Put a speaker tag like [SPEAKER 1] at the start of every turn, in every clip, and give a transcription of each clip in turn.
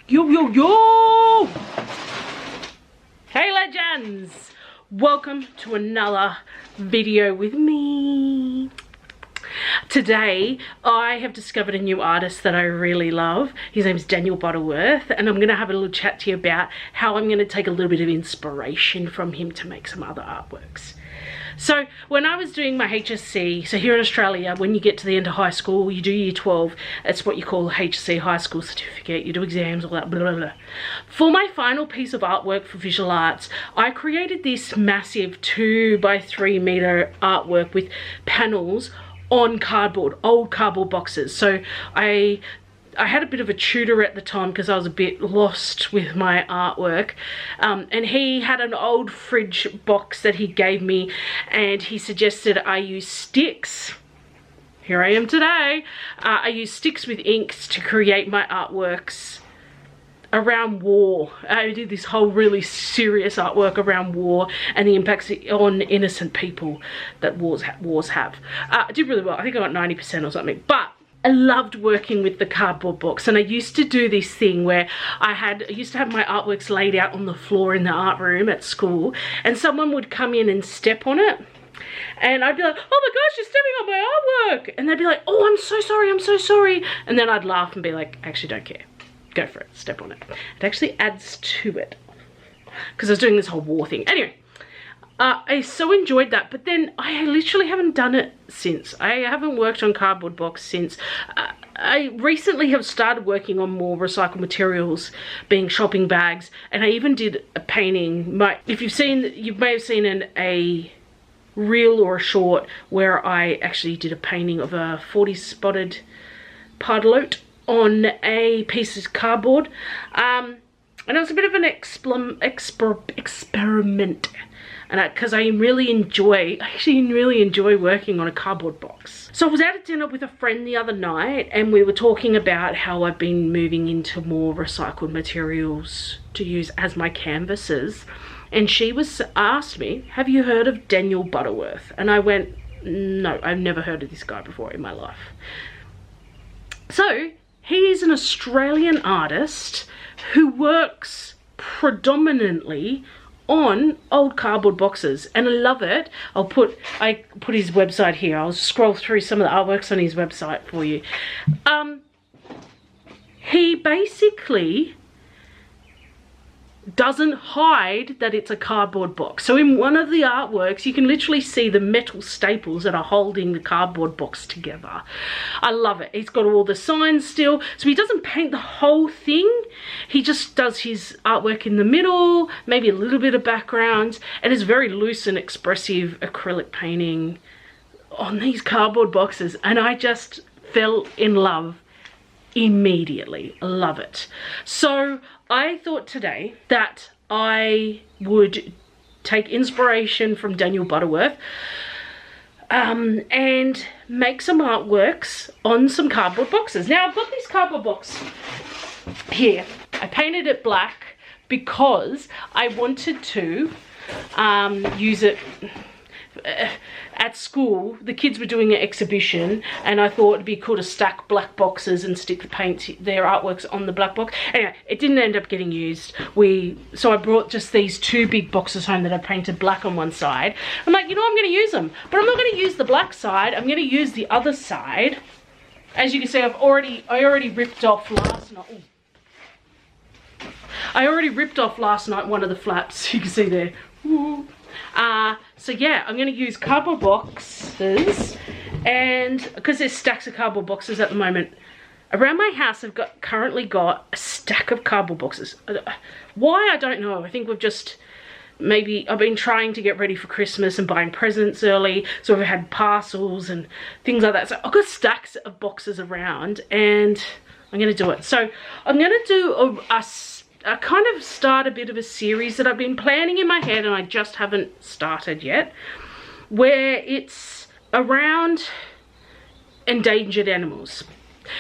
[SPEAKER 1] Yo, yo, yo! Hey legends! Welcome to another video with me. Today, I have discovered a new artist that I really love. His name is Daniel Butterworth, and I'm going to have a little chat to you about how I'm going to take a little bit of inspiration from him to make some other artworks. So when I was doing my HSC, so here in Australia, when you get to the end of high school, you do year 12, it's what you call HSC, high school certificate, you do exams, all that, blah, blah, blah. For my final piece of artwork for visual arts, I created this massive 2 by 3 meter artwork with panels on cardboard, old cardboard boxes. So I had a bit of a tutor at the time because I was a bit lost with my artwork, and he had an old fridge box that he gave me, and he suggested I use sticks. Here I am today. I use sticks with inks to create my artworks around war. I did this whole really serious artwork around war and the impacts on innocent people that wars have. I did really well. I think I got 90% or something, but I loved working with the cardboard box, and I used to do this thing where I used to have my artworks laid out on the floor in the art room at school, and someone would come in and step on it, and I'd be like, oh my gosh, you're stepping on my artwork, and they'd be like, oh, I'm so sorry, I'm so sorry, and then I'd laugh and be like, actually don't care, go for it, step on it. It actually adds to it, because I was doing this whole war thing. Anyway, I so enjoyed that, but then I literally haven't done it since. I haven't worked on cardboard box since. I recently have started working on more recycled materials, being shopping bags, and I even did a painting. If you've seen, you may have seen a reel or a short where I actually did a painting of a 40 spotted pardalote on a piece of cardboard, and it was a bit of an experiment. And because I really enjoy working on a cardboard box. So I was out at dinner with a friend the other night, and we were talking about how I've been moving into more recycled materials to use as my canvases. And she asked me, have you heard of Daniel Butterworth? And I went, no, I've never heard of this guy before in my life. So he is an Australian artist who works predominantly on old cardboard boxes, and I love it. I put his website here. I'll scroll through some of the artworks on his website for you. He basically doesn't hide that it's a cardboard box. So in one of the artworks, you can literally see the metal staples that are holding the cardboard box together. I love it. He's got all the signs still. So he doesn't paint the whole thing. He just does his artwork in the middle, maybe a little bit of background, and it's very loose and expressive acrylic painting on these cardboard boxes. And I just fell in love immediately. I love it. So I thought today that I would take inspiration from Daniel Butterworth and make some artworks on some cardboard boxes. Now I've got this cardboard box here. I painted it black because I wanted to use it at school. The kids were doing an exhibition, and I thought it'd be cool to stack black boxes and stick their artworks on the black box. Anyway, it didn't end up getting used. So I brought just these 2 big boxes home that I painted black on one side. I'm like, you know, I'm going to use them, but I'm not going to use the black side. I'm going to use the other side. As you can see, I already ripped off last night. Ooh. I already ripped off last night one of the flaps. You can see there. Ooh. So yeah, I'm going to use cardboard boxes, and because there's stacks of cardboard boxes at the moment around my house, I've currently got a stack of cardboard boxes. Why, I don't know. I think I've been trying to get ready for Christmas and buying presents early, so we've had parcels and things like that. So I've got stacks of boxes around, and I'm going to do it. So I'm going to do I kind of start a bit of a series that I've been planning in my head, and I just haven't started yet, where it's around endangered animals.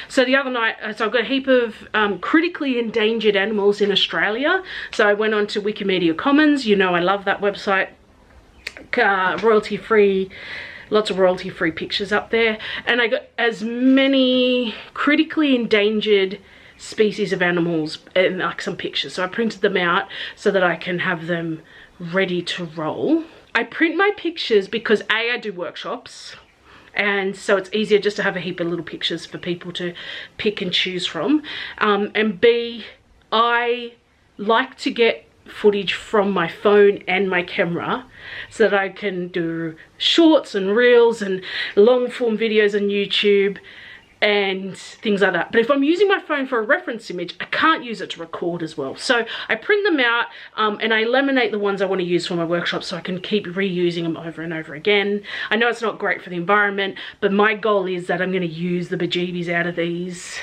[SPEAKER 1] So the other night, so I've got a heap of critically endangered animals in Australia. So I went on to Wikimedia Commons. You know, I love that website. Royalty free, lots of royalty free pictures up there. And I got as many critically endangered species of animals and like some pictures. So I printed them out so that I can have them ready to roll. I print my pictures because A, I do workshops, and so it's easier just to have a heap of little pictures for people to pick and choose from. And B, I like to get footage from my phone and my camera so that I can do shorts and reels and long form videos on YouTube and things like that. But if I'm using my phone for a reference image, I can't use it to record as well. So I print them out and I laminate the ones I want to use for my workshop so I can keep reusing them over and over again. I know it's not great for the environment, but my goal is that I'm going to use the bejeebies out of these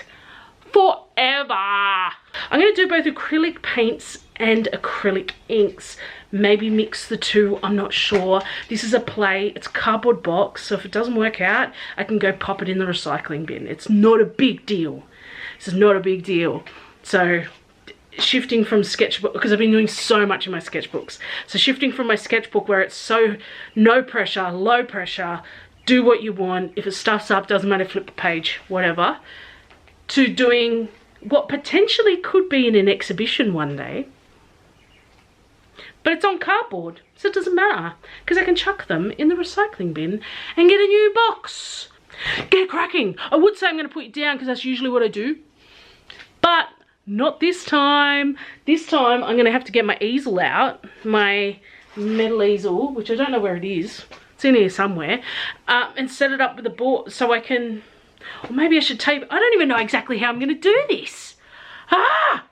[SPEAKER 1] forever. I'm going to do both acrylic paints and acrylic inks. Maybe mix the two, I'm not sure. This is a play, it's a cardboard box, so if it doesn't work out, I can go pop it in the recycling bin. It's not a big deal. This is not a big deal. So shifting from sketchbook, because I've been doing so much in my sketchbooks. So shifting from my sketchbook where it's so no pressure, low pressure, do what you want. If it stuffs up, doesn't matter, flip the page, whatever. To doing what potentially could be in an exhibition one day. But it's on cardboard, so it doesn't matter, because I can chuck them in the recycling bin and get a new box. Get cracking. I would say I'm going to put you down because that's usually what I do. But not this time. This time I'm going to have to get my easel out, my metal easel, which I don't know where it is. It's in here somewhere. And set it up with a board so I can, or maybe I should tape. I don't even know exactly how I'm going to do this. Ah!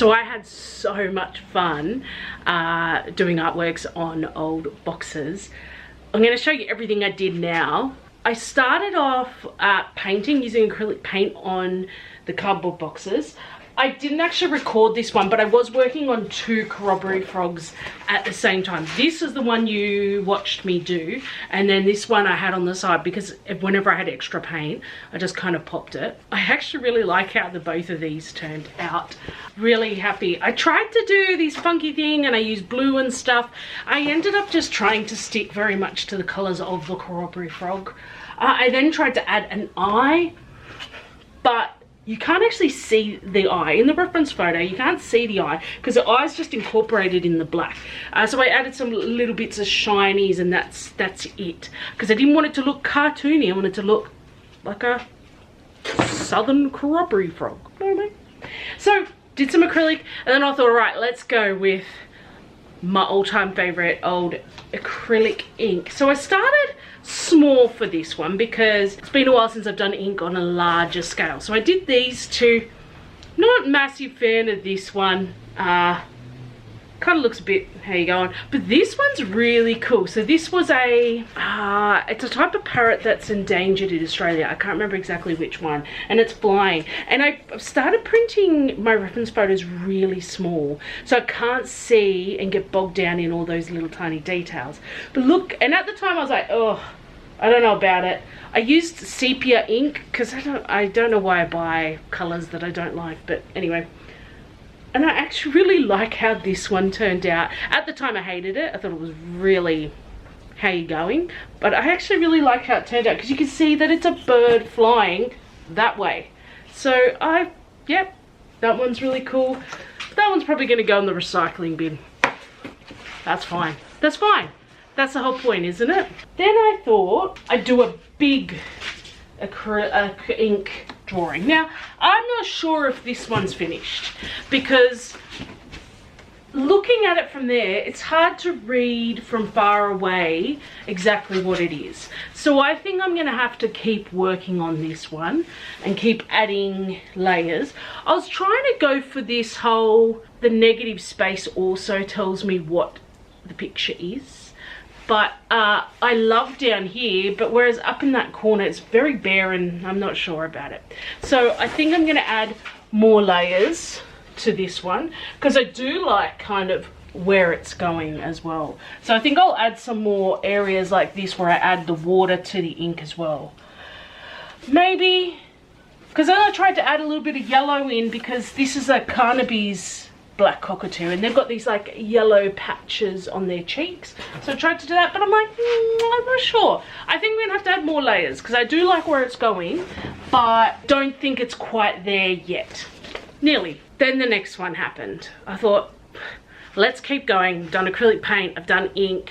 [SPEAKER 1] So I had so much fun doing artworks on old boxes. I'm going to show you everything I did now. I started off painting using acrylic paint on the cardboard boxes. I didn't actually record this one, but I was working on 2 Corroboree frogs at the same time. This is the one you watched me do, and then this one I had on the side because whenever I had extra paint, I just kind of popped it. I actually really like how the both of these turned out. Really happy. I tried to do this funky thing and I used blue and stuff. I ended up just trying to stick very much to the colors of the Corroboree frog. I then tried to add an eye, but you can't actually see the eye. In the reference photo, you can't see the eye because the eye's just incorporated in the black. So I added some little bits of shinies and that's it. Because I didn't want it to look cartoony. I wanted it to look like a Southern Corroboree Frog. You know what I mean? So, did some acrylic and then I thought, alright, let's go with my all-time favorite old acrylic ink. So I started small for this one because it's been a while since I've done ink on a larger scale. So I did these 2. Not massive fan of this one. Kind of looks a bit, how you going? But this one's really cool. So this was a, it's a type of parrot that's endangered in Australia. I can't remember exactly which one. And it's flying. And I started printing my reference photos really small. So I can't see and get bogged down in all those little tiny details. But look, and at the time I was like, oh, I don't know about it. I used sepia ink because I don't know why I buy colors that I don't like. But anyway. And I actually really like how this one turned out. At the time I hated it. I thought it was really, how you going? But I actually really like how it turned out because you can see that it's a bird flying that way. So yep, that one's really cool. That one's probably going to go in the recycling bin. That's fine. That's fine. That's the whole point, isn't it? Then I thought I'd do a big ink drawing. Now, I'm not sure if this one's finished because looking at it from there, it's hard to read from far away exactly what it is. So I think I'm going to have to keep working on this one and keep adding layers. I was trying to go for this whole, the negative space also tells me what the picture is. But I love down here, but whereas up in that corner it's very bare and I'm not sure about it. So I think I'm going to add more layers to this one because I do like kind of where it's going as well. So I think I'll add some more areas like this where I add the water to the ink as well. Maybe, because then I tried to add a little bit of yellow in because this is a Carnaby's black cockatoo and they've got these like yellow patches on their cheeks, so I tried to do that, but I'm like, I'm not sure. I think we're gonna have to add more layers because I do like where it's going, but don't think it's quite there yet. Nearly. Then the next one happened. I thought, let's keep going. I've done acrylic paint, I've done ink,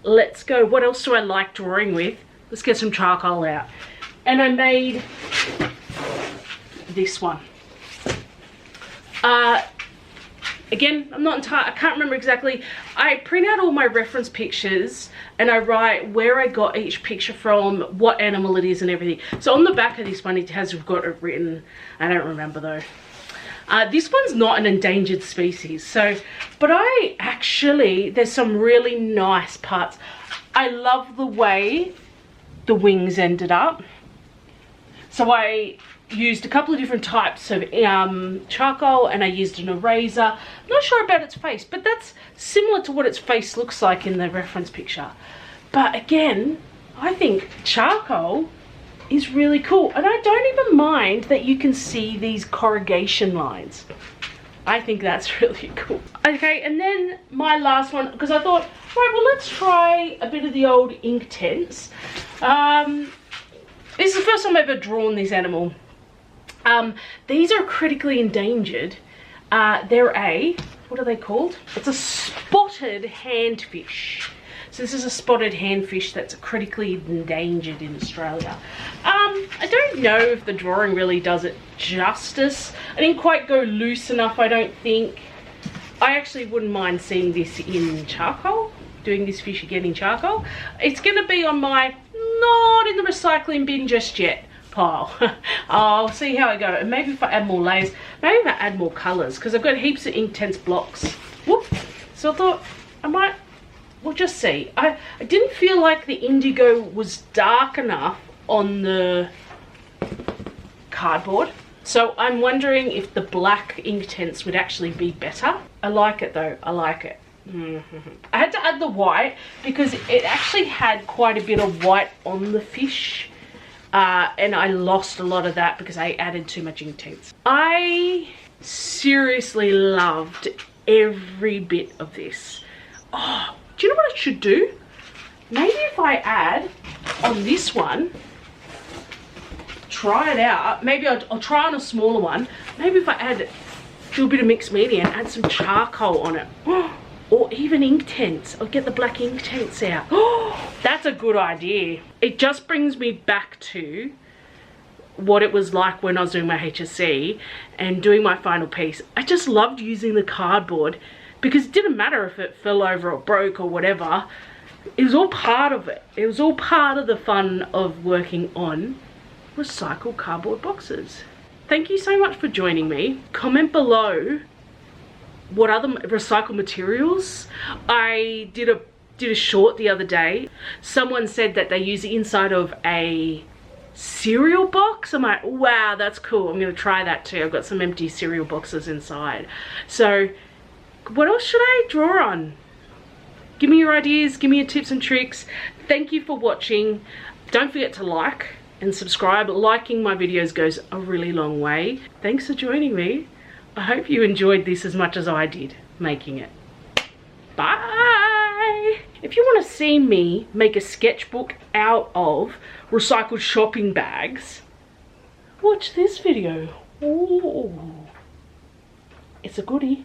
[SPEAKER 1] let's go. What else do I like drawing with? Let's get some charcoal out. And I made this one. Again, I'm not entirely, I can't remember exactly. I print out all my reference pictures and I write where I got each picture from, what animal it is and everything. So on the back of this one it has got it written, I don't remember though. This one's not an endangered species, so, but I actually, there's some really nice parts. I love the way the wings ended up. So I used a couple of different types of charcoal and I used an eraser. I'm not sure about its face, but that's similar to what its face looks like in the reference picture. But again, I think charcoal is really cool, and I don't even mind that you can see these corrugation lines. I think that's really cool. Okay, and then my last one, because I thought, right, well, let's try a bit of the old ink tents. This is the first time I've ever drawn this animal. These are critically endangered. They're a, what are they called? It's a spotted handfish. So this is a spotted handfish that's critically endangered in Australia. I don't know if the drawing really does it justice. I didn't quite go loose enough, I don't think. I actually wouldn't mind seeing this in charcoal, doing this fish again in charcoal. It's gonna be on my, not in the recycling bin just yet. pile. I'll see how I go, and maybe if I add more layers, maybe if I add more colors, because I've got heaps of Inktense blocks. Whoop. So I thought I might, we'll just see. I didn't feel like the indigo was dark enough on the cardboard, so I'm wondering if the black Inktense would actually be better. I like it though, I like it. I had to add the white because it actually had quite a bit of white on the fish, and I lost a lot of that because I added too much Inktense. I seriously loved every bit of this. Oh, do you know what I should do? Maybe if I add on this one, try it out, maybe I'll try on a smaller one, maybe if I do a bit of mixed media and add some charcoal on it. Or even Inktense. I'll get the black Inktense out. Oh, that's a good idea. It just brings me back to what it was like when I was doing my HSC and doing my final piece. I just loved using the cardboard because it didn't matter if it fell over or broke or whatever. It was all part of it. It was all part of the fun of working on recycled cardboard boxes. Thank you so much for joining me. Comment below what other recycled materials. I did a short the other day. Someone said that they use the inside of a cereal box. I'm like, wow, that's cool. I'm gonna try that too. I've got some empty cereal boxes inside. So what else should I draw on? Give me your ideas, give me your tips and tricks. Thank you for watching. Don't forget to like and subscribe. Liking my videos goes a really long way. Thanks for joining me. I hope you enjoyed this as much as I did making it. Bye! If you want to see me make a sketchbook out of recycled shopping bags, watch this video. Ooh, it's a goodie.